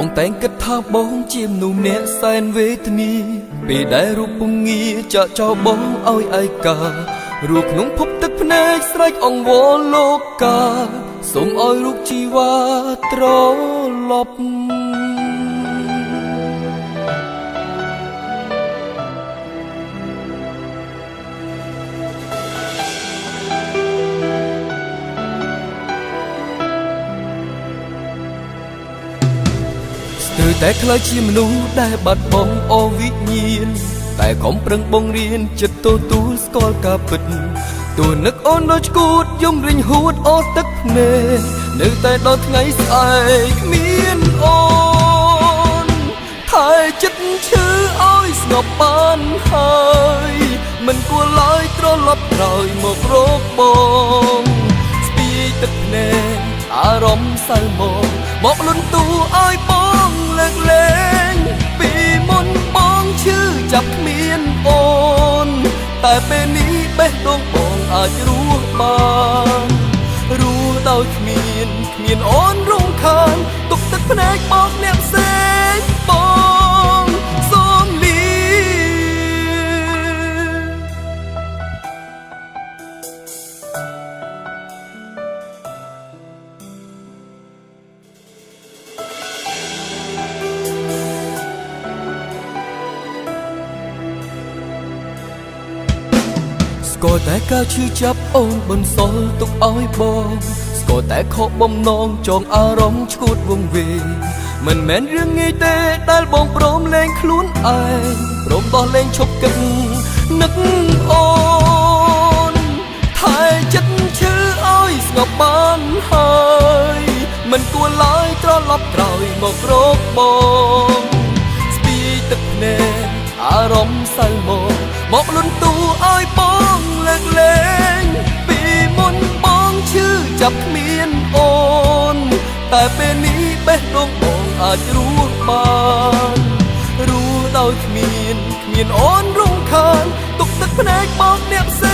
បងតែងគិតថាបងជាមនុស្សអ្នកសែនវេទនាពេលដែលរូបពងាចាក់ចោលបងឲ្យឯការស់ក្នុងភពទឹកភ្នែកស្រែកអង្វរលោកកាសូមឲ្យរូបជីវ៉ាត្រឡប់ស្ទើរតែខ្លាចជាមនុស្សដែលបាត់បង់អវិញ្ញាណតែខំប្រឹងបង្រៀនចិត្តទទួលស្គាល់ការពិតទោះនឹកអូនដូចឈួតយំរិញហួតអត់ទឹកភ្នែកនៅតែដល់ថ្ងៃស្អែកគ្មានអូនថែចិត្តឈឺឲ្យស្ងប់បានហើយមិនគួរឡើយត្រឡប់ក្រោយមករកបងស្ពាយទឹកភ្នែកអារម្មណ៍សៅមកលន់ទូឲ្យបងលើកលែងពីមុនបងឈឺចាប់គ្មានអូនតែពេលនេះបេះដូងបងអាចរស់បានរស់ដោយគ្មានអូនរំខានទុកទឹកភ្នែកបោកអ្នកផ្សេងបងសូមលីស្គាល់តែការឈឺចាប់អូនបន្សល់ទុកឲ្យបងស្គាល់តែខកបំណងចងអារម្មណ៍ឈួតវង្វេងមិនមែនរឿងងាយទេដែលបងព្រមលែងខ្លួនឯងព្រមបោះលែងឈប់គិតនឹកអូនថែចិត្តឈឺឲ្យស្ងប់បានហើយមិនគួរឡើយត្រឡប់ក្រោយមករកបងស្ពាយទឹកភ្នែកអារម្មណ៍សៅមកលន់ទូឲ្យបងលើកលែងពីមុនបងឈឺចាប់គ្មានអូនតែពេលនេះបេះដូងបងអាចរស់បានរស់ដោយគ្មានអូនរំខានទុកទឹកភ្នែកបោកអ្នកផ្សេ